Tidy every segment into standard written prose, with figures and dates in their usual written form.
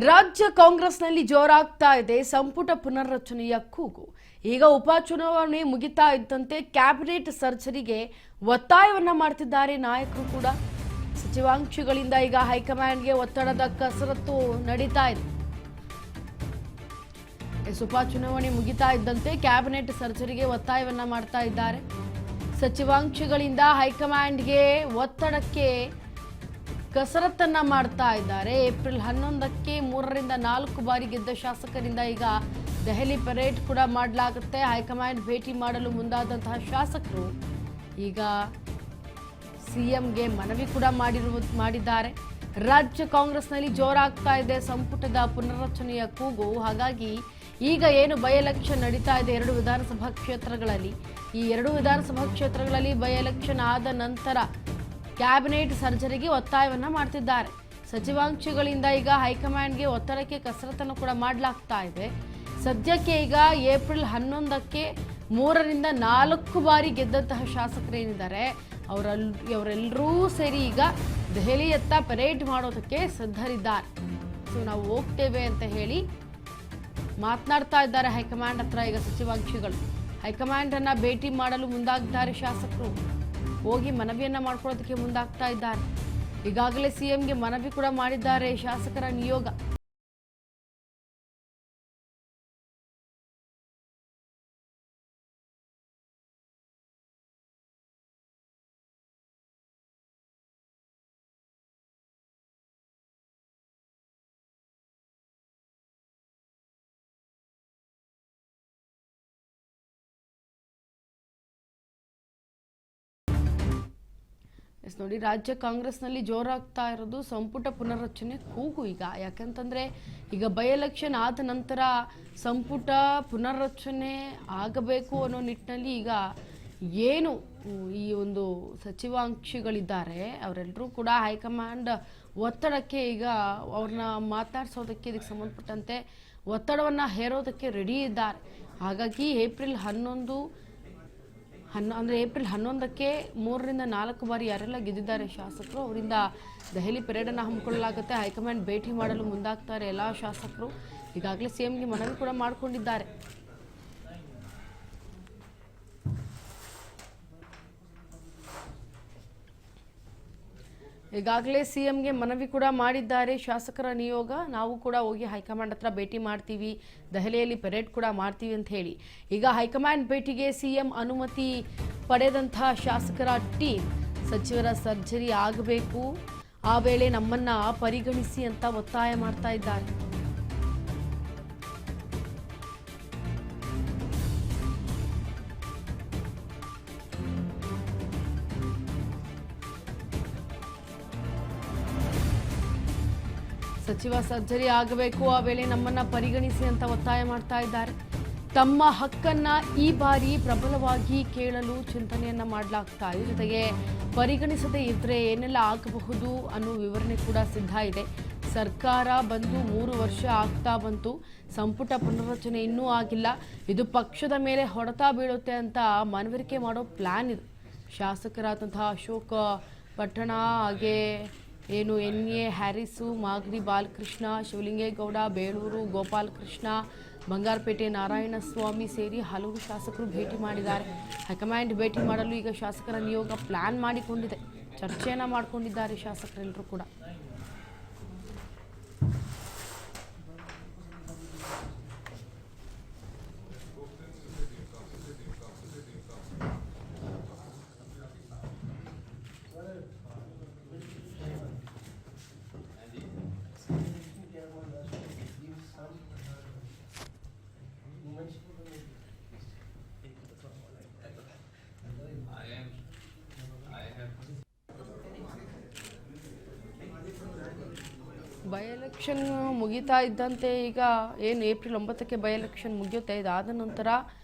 ರಾಜ್ಯ ಕಾಂಗ್ರೆಸ್ನಲ್ಲಿ ಜೋರಾಗ್ತಾ ಇದೆ ಸಂಪುಟ ಪುನರ್ರಚನೆಯ ಕೂಗು. ಈಗ ಉಪಚುನಾವಣೆ ಮುಗಿತಾ ಇದ್ದಂತೆ ಕ್ಯಾಬಿನೆಟ್ ಸರ್ಜರಿಗೆ ಒತ್ತಾಯವನ್ನ ಮಾಡ್ತಿದ್ದಾರೆ ನಾಯಕರು ಕೂಡ. ಸಚಿವಾಂಶಗಳಿಂದ ಈಗ ಹೈಕಮಾಂಡ್ಗೆ ಒತ್ತಡದ ಕಸರತ್ತು ನಡೀತಾ ಇದೆ. ಉಪಚುನಾವಣೆ ಮುಗಿತಾ ಇದ್ದಂತೆ ಕ್ಯಾಬಿನೆಟ್ ಸರ್ಜರಿಗೆ ಒತ್ತಾಯವನ್ನ ಮಾಡ್ತಾ ಇದ್ದಾರೆ. ಸಚಿವಾಂಶಗಳಿಂದ ಹೈಕಮಾಂಡ್ಗೆ ಒತ್ತಡಕ್ಕೆ ಕಸರತ್ತನ್ನ ಮಾಡ್ತಾ ಇದ್ದಾರೆ. ಏಪ್ರಿಲ್ 11ಕ್ಕೆ 3ರಿಂದ 4 ಬಾರಿ ಗೆದ್ದ ಶಾಸಕರಿಂದ ಈಗ ದೆಹಲಿ ಪರೇಡ್ ಕೂಡ ಮಾಡಲಾಗುತ್ತೆ. ಹೈಕಮಾಂಡ್ ಭೇಟಿ ಮಾಡಲು ಮುಂದಾದಂತಹ ಶಾಸಕರು ಈಗ ಸಿಎಂಗೆ ಮನವಿ ಕೂಡ ಮಾಡಿದ್ದಾರೆ. ರಾಜ್ಯ ಕಾಂಗ್ರೆಸ್ನಲ್ಲಿ ಜೋರಾಗ್ತಾ ಇದೆ ಸಂಪುಟದ ಪುನರ್ರಚನೆಯ ಕೂಗು. ಹಾಗಾಗಿ ಈಗ ಏನು ಬೈ ಎಲೆಕ್ಷನ್ ನಡೀತಾ ಇದೆ 2 ವಿಧಾನಸಭಾ ಕ್ಷೇತ್ರಗಳಲ್ಲಿ, ಈ 2 ವಿಧಾನಸಭಾ ಕ್ಷೇತ್ರಗಳಲ್ಲಿ ಬೈ ಎಲೆಕ್ಷನ್ ಆದ ನಂತರ ಕ್ಯಾಬಿನೆಟ್ ಸರ್ಜರಿಗೆ ಒತ್ತಾಯವನ್ನ ಮಾಡ್ತಿದ್ದಾರೆ. ಸಚಿವಾಂಶಗಳಿಂದ ಈಗ ಹೈಕಮಾಂಡ್ಗೆ ಒತ್ತಡಕ್ಕೆ ಕಸರತ್ತನ್ನು ಕೂಡ ಮಾಡಲಾಗ್ತಾ ಇದೆ. ಸದ್ಯಕ್ಕೆ ಈಗ ಏಪ್ರಿಲ್ 11ಕ್ಕೆ 3ರಿಂದ 4 ಬಾರಿ ಗೆದ್ದಂತಹ ಶಾಸಕರೇನಿದ್ದಾರೆ ಅವರೆಲ್ಲರೂ ಸೇರಿ ಈಗ ದೆಹಲಿಯತ್ತ ಪರೇಡ್ ಮಾಡೋದಕ್ಕೆ ಸಿದ್ಧರಿದ್ದಾರೆ. ಸೊ ನಾವು ಹೋಗ್ತೇವೆ ಅಂತ ಹೇಳಿ ಮಾತನಾಡ್ತಾ ಇದ್ದಾರೆ ಹೈಕಮಾಂಡ್ ಹತ್ರ. ಈಗ ಸಚಿವಾಂಶಗಳು ಹೈಕಮಾಂಡ್ ಅನ್ನ ಭೇಟಿ ಮಾಡಲು ಮುಂದಾಗಿದ್ದಾರೆ. ಶಾಸಕರು ಹೋಗಿ ಮನವಿಯನ್ನ ಮಾಡ್ಕೊಳ್ಳೋದಕ್ಕೆ ಮುಂದಾಗ್ತಾ ಇದ್ದಾರೆ. ಈಗಾಗಲೇ ಸಿಎಂಗೆ ಮನವಿ ಕೂಡ ಮಾಡಿದ್ದಾರೆ ಶಾಸಕರ ನಿಯೋಗ. ನೋಡಿ, ರಾಜ್ಯ ಕಾಂಗ್ರೆಸ್ನಲ್ಲಿ ಜೋರಾಗ್ತಾ ಇರೋದು ಸಂಪುಟ ಪುನರ್ರಚನೆ ಕೂಗು. ಈಗ ಯಾಕಂತಂದ್ರೆ ಈಗ ಬೈ ಎಲೆಕ್ಷನ್ ಆದ ನಂತರ ಸಂಪುಟ ಪುನರ್ರಚನೆ ಆಗಬೇಕು ಅನ್ನೋ ನಿಟ್ಟಿನಲ್ಲಿ ಈಗ ಏನು ಈ ಒಂದು ಸಚಿವಾಂಶಗಳಿದ್ದಾರೆ ಅವರೆಲ್ಲರೂ ಕೂಡ ಹೈಕಮಾಂಡ್ ಒತ್ತಡಕ್ಕೆ ಈಗ ಅವ್ರನ್ನ ಮಾತನಾಡಿಸೋದಕ್ಕೆ ಇದಕ್ಕೆ ಸಂಬಂಧಪಟ್ಟಂತೆ ಒತ್ತಡವನ್ನ ಹೇರೋದಕ್ಕೆ ರೆಡಿ ಇದ್ದಾರೆ. ಹಾಗಾಗಿ ಏಪ್ರಿಲ್ 11ಕ್ಕೆ 3ರಿಂದ 4 ಬಾರಿ ಯಾರೆಲ್ಲ ಗೆದ್ದಿದ್ದಾರೆ ಶಾಸಕರು ಅವರಿಂದ ದೆಹಲಿ ಪರೇಡನ್ನು ಹಮ್ಮಿಕೊಳ್ಳಲಾಗುತ್ತೆ. ಹೈಕಮಾಂಡ್ ಭೇಟಿ ಮಾಡಲು ಮುಂದಾಗ್ತಾರೆ ಎಲ್ಲ ಶಾಸಕರು. ಈಗಾಗಲೇ ಸಿಎಂಗೆ ಮನವಿ ಕೂಡ ಮಾಡಿಕೊಂಡಿದ್ದಾರೆ. ಈಗಾಗಲೇ ಸಿಎಂಗೆ ಮನವಿ ಕೂಡ ಮಾಡಿದ್ದಾರೆ ಶಾಸಕರ ನಿಯೋಗ. ನಾವು ಕೂಡ ಹೋಗಿ ಹೈಕಮಾಂಡ್ ಹತ್ರ ಭೇಟಿ ಮಾಡ್ತೀವಿ, ದೆಹಲಿಯಲ್ಲಿ ಪರೇಡ್ ಕೂಡ ಮಾಡ್ತೀವಿ ಅಂತ ಹೇಳಿ ಈಗ ಹೈಕಮಾಂಡ್ ಭೇಟಿಗೆ ಸಿಎಂ ಅನುಮತಿ ಪಡೆದಂತಹ ಶಾಸಕರ ಟೀಮ್ ಸಚಿವರ ಸರ್ಜರಿ ಆಗಬೇಕು, ಆ ವೇಳೆ ನಮ್ಮನ್ನ ಪರಿಗಣಿಸಿ ಅಂತ ಒತ್ತಾಯ ಮಾಡ್ತಾ ಇದ್ದಾರೆ. ಸಚಿವ ಸರ್ಜರಿ ಆಗಬೇಕು, ಆ ವೇಳೆ ನಮ್ಮನ್ನ ಪರಿಗಣಿಸಿ ಅಂತ ಒತ್ತಾಯ ಮಾಡ್ತಾ ಇದ್ದಾರೆ. ತಮ್ಮ ಹಕ್ಕನ್ನ ಈ ಬಾರಿ ಪ್ರಬಲವಾಗಿ ಕೇಳಲು ಚಿಂತನೆಯನ್ನ ಮಾಡಲಾಗ್ತಾ ಇದೆ. ಜೊತೆಗೆ ಪರಿಗಣಿಸದೇ ಇದ್ರೆ ಏನೆಲ್ಲ ಆಗಬಹುದು ಅನ್ನೋ ವಿವರಣೆ ಕೂಡ ಸಿದ್ಧ ಇದೆ. ಸರ್ಕಾರ ಬಂದು 3 ವರ್ಷ ಆಗ್ತಾ ಬಂತು, ಸಂಪುಟ ಪುನರ್ರಚನೆ ಇನ್ನೂ ಆಗಿಲ್ಲ. ಇದು ಪಕ್ಷದ ಮೇಲೆ ಹೊಡೆತ ಬೀಳುತ್ತೆ ಅಂತ ಮನವರಿಕೆ ಮಾಡೋ ಪ್ಲಾನ್ ಇದು. ಶಾಸಕರಾದಂತಹ ಅಶೋಕ್ ಪಟ್ಟಣ, ಹಾಗೆ ಏನು NA ಹ್ಯಾರಿಸು, ಮಾಗಡಿ ಬಾಲಕೃಷ್ಣ, ಶಿವಲಿಂಗೇಗೌಡ, ಬೇಳೂರು ಗೋಪಾಲಕೃಷ್ಣ, ಬಂಗಾರಪೇಟೆ ನಾರಾಯಣಸ್ವಾಮಿ ಸೇರಿ ಹಲವು ಶಾಸಕರು ಭೇಟಿ ಮಾಡಿದ್ದಾರೆ. ಹೈಕಮಾಂಡ್ ಭೇಟಿ ಮಾಡಲು ಈಗ ಶಾಸಕರ ನಿಯೋಗ ಪ್ಲಾನ್ ಮಾಡಿಕೊಂಡಿದೆ. ಚರ್ಚೆಯನ್ನು ಮಾಡಿಕೊಂಡಿದ್ದಾರೆ ಶಾಸಕರೆಲ್ಲರೂ ಕೂಡ. ಬೈ ಎಲೆಕ್ಷನ್ ಮುಗಿತಾ ಇದ್ದಂತೆ ಈಗ ಏನು ಏಪ್ರಿಲ್ 9ಕ್ಕೆ ಬೈ ಎಲೆಕ್ಷನ್ ಮುಗಿಯುತ್ತೆ. ಇದಾದ ನಂತರ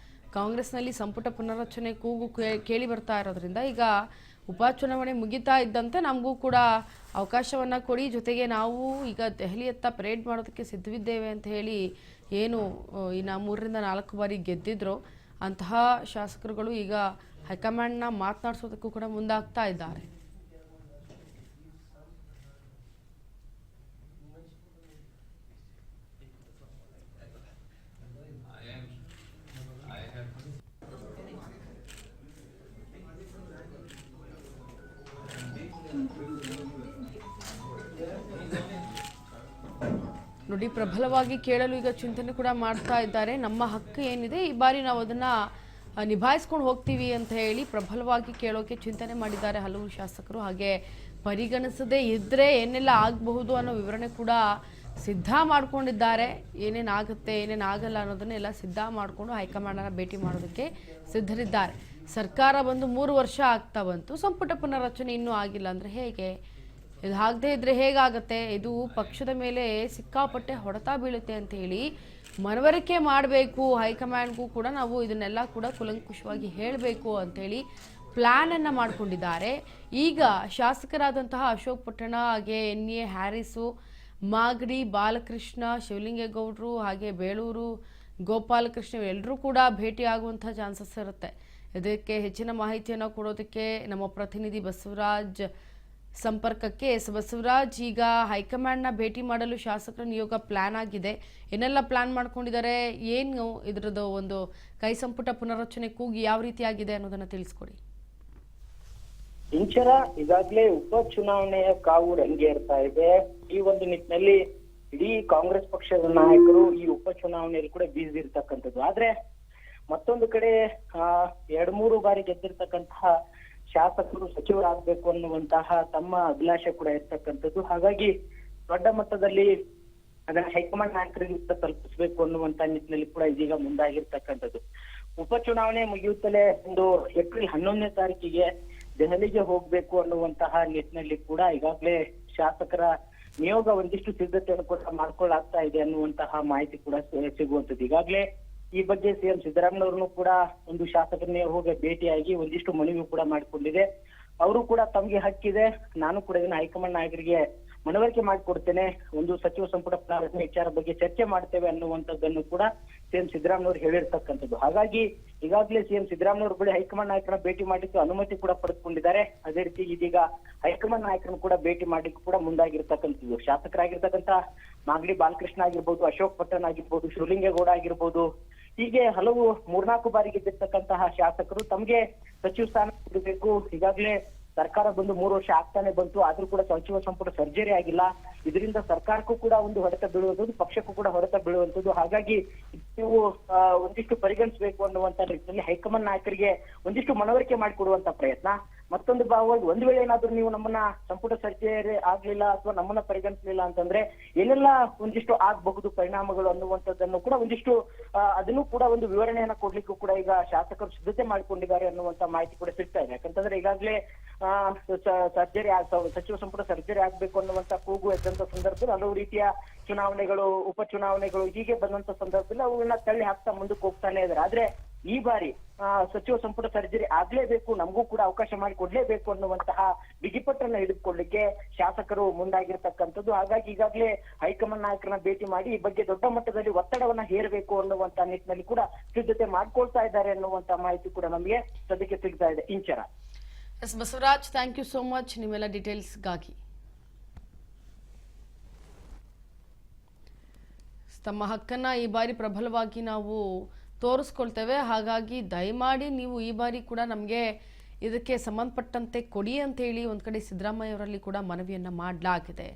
ಕಾಂಗ್ರೆಸ್ನಲ್ಲಿ ಸಂಪುಟ ಪುನರ್ರಚನೆ ಕೂಗು ಕೇಳಿ ಬರ್ತಾ ಇರೋದ್ರಿಂದ ಈಗ ಉಪಚುನಾವಣೆ ಮುಗಿತಾ ಇದ್ದಂತೆ ನಮಗೂ ಕೂಡ ಅವಕಾಶವನ್ನು ಕೊಡಿ, ಜೊತೆಗೆ ನಾವು ಈಗ ದೆಹಲಿಯತ್ತ ಪರೇಡ್ ಮಾಡೋದಕ್ಕೆ ಸಿದ್ಧವಿದ್ದೇವೆ ಅಂತ ಹೇಳಿ ಏನು ಇನ್ನು 3ರಿಂದ 4 ಬಾರಿ ಗೆದ್ದಿದ್ರು ಅಂತಹ ಶಾಸಕರುಗಳು ಈಗ ಹೈಕಮಾಂಡ್ನ ಮಾತನಾಡಿಸೋದಕ್ಕೂ ಕೂಡ ಮುಂದಾಗ್ತಾ ಇದ್ದಾರೆ. ನೋಡಿ, ಪ್ರಬಲವಾಗಿ ಕೇಳಲು ಈಗ ಚಿಂತನೆ ಕೂಡ ಮಾಡ್ತಾ ಇದ್ದಾರೆ. ನಮ್ಮ ಹಕ್ಕು ಏನಿದೆ ಈ ಬಾರಿ ನಾವು ಅದನ್ನ ನಿಭಾಯಿಸ್ಕೊಂಡು ಹೋಗ್ತೀವಿ ಅಂತ ಹೇಳಿ ಪ್ರಬಲವಾಗಿ ಕೇಳೋಕೆ ಚಿಂತನೆ ಮಾಡಿದ್ದಾರೆ ಹಲವು ಶಾಸಕರು. ಹಾಗೆ ಪರಿಗಣಿಸದೇ ಇದ್ರೆ ಏನೆಲ್ಲ ಆಗಬಹುದು ಅನ್ನೋ ವಿವರಣೆ ಕೂಡ ಸಿದ್ಧ ಮಾಡ್ಕೊಂಡಿದ್ದಾರೆ. ಏನೇನಾಗುತ್ತೆ ಏನೇನಾಗಲ್ಲ ಅನ್ನೋದನ್ನೆಲ್ಲ ಸಿದ್ಧ ಮಾಡಿಕೊಂಡು ಹೈಕಮಾಂಡನ್ನ ಭೇಟಿ ಮಾಡೋದಕ್ಕೆ ಸಿದ್ಧರಿದ್ದಾರೆ. ಸರ್ಕಾರ ಬಂದು 3 ವರ್ಷ ಆಗ್ತಾ ಬಂತು, ಸಂಪುಟ ಪುನರ್ರಚನೆ ಇನ್ನೂ ಆಗಿಲ್ಲ ಅಂದರೆ ಹೇಗೆ? ಇದು ಆಗದೆ ಇದ್ರೆ ಹೇಗಾಗತ್ತೆ? ಇದು ಪಕ್ಷದ ಮೇಲೆ ಸಿಕ್ಕಾಪಟ್ಟೆ ಹೊಡೆತ ಬೀಳುತ್ತೆ ಅಂತ ಹೇಳಿ ಮನವರಿಕೆ ಮಾಡಬೇಕು. ಹೈಕಮಾಂಡ್ಗೂ ಕೂಡ ನಾವು ಇದನ್ನೆಲ್ಲ ಕೂಡ ಕುಲಂಕುಷವಾಗಿ ಹೇಳಬೇಕು ಅಂತೇಳಿ ಪ್ಲ್ಯಾನನ್ನು ಮಾಡಿಕೊಂಡಿದ್ದಾರೆ. ಈಗ ಶಾಸಕರಾದಂತಹ ಅಶೋಕ್ ಪಟ್ಟಣ, ಹಾಗೆ NA ಹ್ಯಾರಿಸು, ಮಾಗಡಿ ಬಾಲಕೃಷ್ಣ, ಶಿವಲಿಂಗೇಗೌಡರು, ಹಾಗೆ ಬೇಳೂರು ಗೋಪಾಲಕೃಷ್ಣ ಎಲ್ಲರೂ ಕೂಡ ಭೇಟಿ ಆಗುವಂಥ ಚಾನ್ಸಸ್ ಇರುತ್ತೆ. ಇದಕ್ಕೆ ಹೆಚ್ಚಿನ ಮಾಹಿತಿಯನ್ನು ಕೊಡೋದಕ್ಕೆ ನಮ್ಮ ಪ್ರತಿನಿಧಿ ಬಸವರಾಜ್ ಸಂಪರ್ಕಕ್ಕೆ. ಬಸವರಾಜ್, ಈಗ ಹೈಕಮಾಂಡ್ನ ಭೇಟಿ ಮಾಡಲು ಶಾಸಕರ ನಿಯೋಗ ಪ್ಲಾನ್ ಆಗಿದೆ. ಏನೆಲ್ಲ ಪ್ಲಾನ್ ಮಾಡ್ಕೊಂಡಿದ್ದಾರೆ, ಏನು ಇದರದ್ದು ಒಂದು ಕೈ ಸಂಪುಟ ಪುನರ್ರಚನೆ ಕೂಗಿ ಯಾವ ರೀತಿಯಾಗಿದೆ ಅನ್ನೋದನ್ನ ತಿಳಿಸ್ಕೊಡಿ. ಇಂಚರ ಈಗಾಗಲೇ ಉಪಚುನಾವಣೆಯ ಕಾವು ರಂಗೇರ್ತಾ ಇದೆ. ಈ ಒಂದು ನಿಟ್ಟಿನಲ್ಲಿ ಇಡೀ ಕಾಂಗ್ರೆಸ್ ಪಕ್ಷದ ನಾಯಕರು ಈ ಉಪಚುನಾವಣೆಯಲ್ಲಿ ಕೂಡ ಬ್ಯುಸಿ ಇರ್ತಕ್ಕಂಥದ್ದು. ಆದ್ರೆ ಮತ್ತೊಂದು ಕಡೆ 2-3 ಬಾರಿ ಗೆದ್ದಿರ್ತಕ್ಕಂತಹ ಶಾಸಕರು ಸಚಿವರಾಗಬೇಕು ಅನ್ನುವಂತಹ ತಮ್ಮ ಅಭಿಲಾಷೆ ಕೂಡ ಇರ್ತಕ್ಕಂಥದ್ದು. ಹಾಗಾಗಿ ದೊಡ್ಡ ಮಟ್ಟದಲ್ಲಿ ಅದನ್ನ ಹೈಕಮಾಂಡ್ ನಾಯಕರಿಗೆ ತಲುಪಿಸಬೇಕು ಅನ್ನುವಂತ ನಿಟ್ಟಿನಲ್ಲಿ ಕೂಡ ಇದೀಗ ಮುಂದಾಗಿರ್ತಕ್ಕಂಥದ್ದು. ಉಪಚುನಾವಣೆ ಮುಗಿಯುತ್ತಲೇ ಒಂದು ಏಪ್ರಿಲ್ 11ನೇ ತಾರೀಕಿಗೆ ದೆಹಲಿಗೆ ಹೋಗ್ಬೇಕು ಅನ್ನುವಂತಹ ನಿಟ್ಟಿನಲ್ಲಿ ಕೂಡ ಈಗಾಗಲೇ ಶಾಸಕರ ನಿಯೋಗ ಒಂದಿಷ್ಟು ಸಿದ್ಧತೆಯನ್ನು ಕೂಡ ಮಾಡ್ಕೊಳ್ಳಾಗ್ತಾ ಇದೆ ಅನ್ನುವಂತಹ ಮಾಹಿತಿ ಕೂಡ ಸಿಗುವಂತದ್ದು. ಈಗಾಗಲೇ ಈ ಬಗ್ಗೆ CM ಸಿದ್ದರಾಮಯ್ಯವ್ರನ್ನು ಕೂಡ ಒಂದು ಶಾಸಕರ ನಿಯೋಗ ಭೇಟಿಯಾಗಿ ಒಂದಿಷ್ಟು ಮನವಿ ಕೂಡ ಮಾಡಿಕೊಂಡಿದೆ. ಅವರು ಕೂಡ ತಮಗೆ ಹಕ್ಕಿದೆ, ನಾನು ಕೂಡ ಇದನ್ನ ಹೈಕಮಾಂಡ್ ನಾಯಕರಿಗೆ ಮನವರಿಕೆ ಮಾಡಿಕೊಡ್ತೇನೆ, ಒಂದು ಸಚಿವ ಸಂಪುಟ ಪುನರ್ರಚನೆ ವಿಚಾರ ಬಗ್ಗೆ ಚರ್ಚೆ ಮಾಡ್ತೇವೆ ಅನ್ನುವಂಥದ್ದನ್ನು ಕೂಡ CM ಸಿದ್ದರಾಮಯ್ಯವ್ರು ಹೇಳಿರ್ತಕ್ಕಂಥದ್ದು. ಹಾಗಾಗಿ ಈಗಾಗಲೇ CM ಸಿದ್ದರಾಮಯ್ಯವ್ರ ಬಳಿ ಹೈಕಮಾಂಡ್ ನಾಯಕರನ್ನ ಭೇಟಿ ಮಾಡಲಿಕ್ಕೆ ಅನುಮತಿ ಕೂಡ ಪಡೆದುಕೊಂಡಿದ್ದಾರೆ. ಅದೇ ರೀತಿ ಇದೀಗ ಹೈಕಮಾಂಡ್ ನಾಯಕರನ್ನು ಕೂಡ ಭೇಟಿ ಮಾಡ್ಲಿಕ್ಕೆ ಕೂಡ ಮುಂದಾಗಿರ್ತಕ್ಕಂಥದ್ದು. ಶಾಸಕರಾಗಿರ್ತಕ್ಕಂಥ ಮಾಗಡಿ ಬಾಲಕೃಷ್ಣ ಆಗಿರ್ಬೋದು, ಅಶೋಕ್ ಪಟ್ಟಣ ಆಗಿರ್ಬೋದು, ಶಿವಲಿಂಗೇಗೌಡ ಆಗಿರ್ಬೋದು, ಹೀಗೆ ಹಲವು 3-4 ಬಾರಿ ಗೆದ್ದಿರ್ತಕ್ಕಂತಹ ಶಾಸಕರು ತಮಗೆ ಸಚಿವ ಸ್ಥಾನ ಕೊಡಬೇಕು. ಈಗಾಗಲೇ ಸರ್ಕಾರ ಬಂದು 3 ವರ್ಷ ಆಗ್ತಾನೆ ಬಂತು, ಆದ್ರೂ ಕೂಡ ಸಚಿವ ಸಂಪುಟ ಸರ್ಜರಿ ಆಗಿಲ್ಲ. ಇದರಿಂದ ಸರ್ಕಾರಕ್ಕೂ ಕೂಡ ಒಂದು ಹೊಡೆತ ಬೀಳುವಂಥದ್ದು, ಪಕ್ಷಕ್ಕೂ ಕೂಡ ಹೊಡೆತ ಬೀಳುವಂಥದ್ದು. ಹಾಗಾಗಿ ನೀವು ಒಂದಿಷ್ಟು ಪರಿಗಣಿಸಬೇಕು ಅನ್ನುವಂತ ನಿಟ್ಟಿನಲ್ಲಿ ಹೈಕಮಾಂಡ್ ನಾಯಕರಿಗೆ ಒಂದಿಷ್ಟು ಮನವರಿಕೆ ಮಾಡಿಕೊಡುವಂತ ಪ್ರಯತ್ನ. ಮತ್ತೊಂದು ಭಾಗವಾಗಿ ಒಂದು ವೇಳೆ ಏನಾದ್ರೂ ನೀವು ನಮ್ಮನ್ನ ಸಂಪುಟ ಸರ್ಜರಿ ಆಗ್ಲಿಲ್ಲ ಅಥವಾ ನಮ್ಮನ್ನ ಪರಿಗಣಿಸಲಿಲ್ಲ ಅಂತಂದ್ರೆ ಏನೆಲ್ಲ ಒಂದಿಷ್ಟು ಆಗಬಹುದು ಪರಿಣಾಮಗಳು ಅನ್ನುವಂಥದ್ದನ್ನು ಕೂಡ ಒಂದಿಷ್ಟು ಅದನ್ನು ಕೂಡ ಒಂದು ವಿವರಣೆಯನ್ನ ಕೊಡ್ಲಿಕ್ಕೂ ಕೂಡ ಈಗ ಶಾಸಕರು ಸಿದ್ಧತೆ ಮಾಡಿಕೊಂಡಿದ್ದಾರೆ ಅನ್ನುವಂತ ಮಾಹಿತಿ ಕೂಡ ಸಿಗ್ತಾ ಇದೆ. ಯಾಕಂತಂದ್ರೆ ಈಗಾಗಲೇ ಸರ್ಜರಿ ಸಚಿವ ಸಂಪುಟ ಸರ್ಜರಿ ಆಗ್ಬೇಕು ಅನ್ನುವಂತ ಕೂಗು ಎದ್ದಂತ ಸಂದರ್ಭದಲ್ಲಿ ಹಲವು ರೀತಿಯ ಚುನಾವಣೆಗಳು, ಉಪಚುನಾವಣೆಗಳು ಹೀಗೆ ಬಂದಂತ ಸಂದರ್ಭದಲ್ಲಿ ಅವುಗಳನ್ನ ತಳ್ಳಿ ಹಾಕ್ತಾ ಮುಂದಕ್ಕೆ ಹೋಗ್ತಾನೆ ಇದ್ದಾರೆ. ಆದ್ರೆ ಈ ಬಾರಿ ಸಚಿವ ಸಂಪುಟ ಸರ್ಜರಿ ಆಗ್ಲೇಬೇಕು, ನಮಗೂ ಕೂಡ ಅವಕಾಶ ಮಾಡಿ ಕೊಡ್ಲೇಬೇಕು ಅನ್ನುವಂತಹ ಬಿಗಿಪಟ್ಟನ್ನ ಹಿಡಿದುಕೊಳ್ಳಿಕ್ಕೆ ಶಾಸಕರು ಮುಂದಾಗಿರ್ತಕ್ಕಂಥದ್ದು. ಹಾಗಾಗಿ ಈಗಾಗಲೇ ಹೈಕಮಾಂಡ್ ನಾಯಕರನ್ನ ಭೇಟಿ ಮಾಡಿ ಈ ಬಗ್ಗೆ ದೊಡ್ಡ ಮಟ್ಟದಲ್ಲಿ ಒತ್ತಡವನ್ನ ಹೇರಬೇಕು ಅನ್ನುವಂತ ನಿಟ್ಟಿನಲ್ಲಿ ಕೂಡ ಸಿದ್ಧತೆ ಮಾಡ್ಕೊಳ್ತಾ ಇದ್ದಾರೆ ಅನ್ನುವಂತ ಮಾಹಿತಿ ಕೂಡ ನಮಗೆ ಸದ್ಯಕ್ಕೆ ಸಿಗ್ತಾ ಇದೆ. Inchara. S Basavaraj, thank you so much ನಿಮ್ಮೆಲ್ಲ ಡೀಟೇಲ್ಸ್ಗಾಗಿ. ತಮ್ಮ ಹಕ್ಕನ್ನ ಈ ಬಾರಿ ಪ್ರಬಲವಾಗಿ ನಾವು ತೋರಿಸ್ಕೊಳ್ತೇವೆ, ಹಾಗಾಗಿ ದಯಮಾಡಿ ನೀವು ಈ ಬಾರಿ ಕೂಡ ನಮಗೆ ಇದಕ್ಕೆ ಸಂಬಂಧಪಟ್ಟಂತೆ ಕೊಡಿ ಅಂತ ಹೇಳಿ ಒಂದು ಕಡೆ ಸಿದ್ದರಾಮಯ್ಯ ಅವರಲ್ಲಿ ಕೂಡ ಮನವಿಯನ್ನ ಮಾಡಲಾಗಿದೆ.